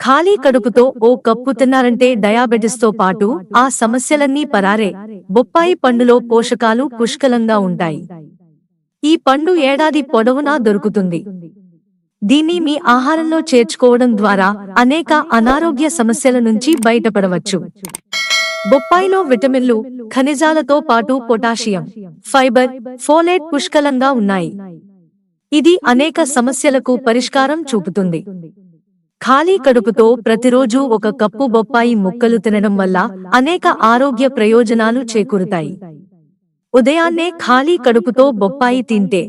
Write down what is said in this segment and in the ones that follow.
ఖాళీ కడుపుతో ఓ కప్పు తిన్నారంటే డయాబెటిస్తో పాటు ఆ సమస్యలన్నీ పరారే. బొప్పాయి పండులో పోషకాలు పుష్కలంగా ఉంటాయి. ఈ పండు ఏడాది పొడవునా దొరుకుతుంది. దీన్ని మీ ఆహారంలో చేర్చుకోవడం ద్వారా అనేక అనారోగ్య సమస్యల నుంచి బయటపడవచ్చు. బొప్పాయిలో విటమిన్లు, ఖనిజాలతో పాటు పొటాషియం, ఫైబర్, ఫోలేట్ పుష్కలంగా ఉన్నాయి. ఇది అనేక సమస్యలకు పరిష్కారం చూపుతుంది. ఖాళీ కడుపుతో ప్రతిరోజూ ఒక కప్పు బొప్పాయి ముక్కలు తినడం వల్ల అనేక ఆరోగ్య ప్రయోజనాలు చేకూరుతాయి. ఉదయాన్నే ఖాళీ కడుపుతో బొప్పాయి తింటే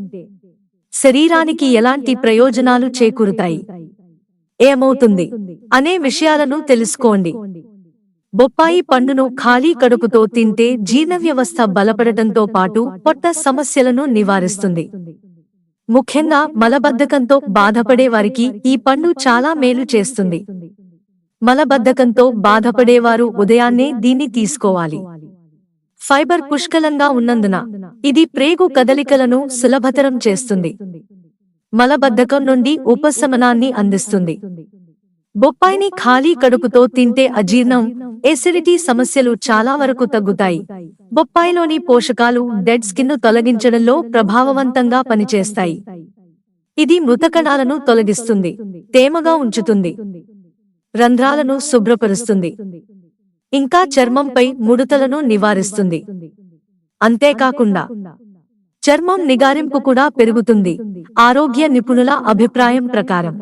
శరీరానికి ఎలాంటి ప్రయోజనాలు చేకూరుతాయి, ఏమవుతుంది అనే విషయాలను తెలుసుకోండి. బొప్పాయి పండును ఖాళీ కడుపుతో తింటే జీర్ణవ్యవస్థ బలపడటంతో పాటు పొట్ట సమస్యలను నివారిస్తుంది. ముఖ్యంగా మలబద్ధకంతో బాధపడే వారికి ఈ పండు చాలా మేలు చేస్తుంది. మలబద్ధకంతో బాధపడేవారు ఉదయాన్నే దీన్ని తీసుకోవాలి. ఫైబర్ పుష్కలంగా ఉన్నందున ఇది ప్రేగు కదలికలను సులభతరం చేస్తుంది. మలబద్ధకం నుండి ఉపశమనాన్ని అందిస్తుంది. బొప్పాయిని ఖాళీ కడుపుతో తింటే అజీర్ణం, ఎసిడిటీ సమస్యలు చాలా వరకు తగ్గుతాయి. బొప్పాయిలోని పోషకాలు డెడ్ స్కిన్ను తొలగించడంలో ప్రభావవంతంగా పనిచేస్తాయి. ఇది మృతకణాలను తొలగిస్తుంది, తేమగా ఉంచుతుంది, రంధ్రాలను శుభ్రపరుస్తుంది, ఇంకా చర్మంపై ముడతలను నివారిస్తుంది. అంతేకాకుండా చర్మం నిగారింపు కూడా పెరుగుతుంది. ఆరోగ్య నిపుణుల అభిప్రాయం ప్రకారం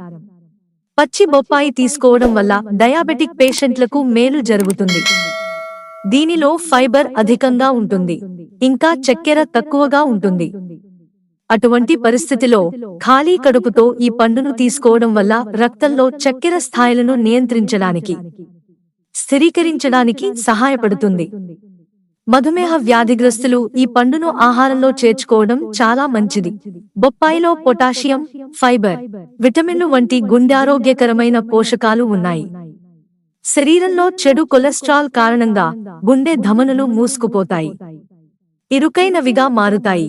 పచ్చి బొప్పాయి తీసుకోవడం వల్ల డయాబెటిక్ పేషెంట్లకు మేలు జరుగుతుంది. దీనిలో ఫైబర్ అధికంగా ఉంటుంది, ఇంకా చక్కెర తక్కువగా ఉంటుంది. అటువంటి పరిస్థితిలో ఖాళీ కడుపుతో ఈ పండును తీసుకోవడం వల్ల రక్తంలో చక్కెర స్థాయిలను నియంత్రించడానికి, స్థిరీకరించడానికి సహాయపడుతుంది. మధుమేహ వ్యాధిగ్రస్తులు ఈ పండును ఆహారంలో చేర్చుకోవడం చాలా మంచిది. బొప్పాయిలో పొటాషియం, ఫైబర్, విటమిన్లు వంటి గుండె ఆరోగ్యకరమైన పోషకాలు ఉన్నాయి. శరీరంలో చెడు కొలెస్ట్రాల్ కారణంగా గుండె ధమనులు మూసుకుపోతాయి, ఇరుకైనవిగా మారుతాయి.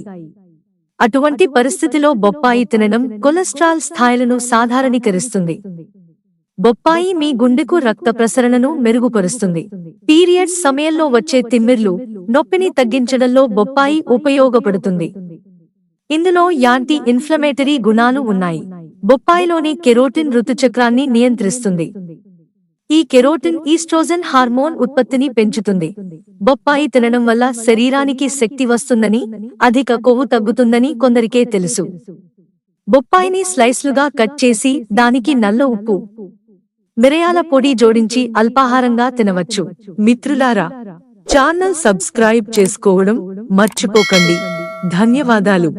అటువంటి పరిస్థితిలో బొప్పాయి తినడం కొలెస్ట్రాల్ స్థాయిలను సాధారణీకరిస్తుంది. బొప్పాయి మీ గుండెకు రక్త ప్రసరణను మెరుగుపరుస్తుంది. పీరియడ్స్ సమయంలో వచ్చే తిమ్మిర్లు, నొప్పిని తగ్గించడంలో బొప్పాయి ఉపయోగపడుతుంది. ఇందులో యాంటీ ఇన్ఫ్లమేటరీ గుణాలు ఉన్నాయి. బొప్పాయిలోని కెరోటిన్ ఋతుచక్రాన్ని నియంత్రిస్తుంది. ఈ కెరోటిన్ ఈస్ట్రోజన్ హార్మోన్ ఉత్పత్తిని పెంచుతుంది. బొప్పాయి తినడం వల్ల శరీరానికి శక్తి వస్తుందని, అధిక కొవ్వు తగ్గుతుందని కొందరికే తెలుసు. బొప్పాయిని స్లైస్లుగా కట్ చేసి దానికి నల్ల ఉప్పు, మిరియాల పొడి జోడించి అల్పాహారంగా తినవచ్చు. మిత్రులారా, ఛానల్ సబ్స్క్రైబ్ చేసుకోవడం మర్చిపోకండి. ధన్యవాదాలు.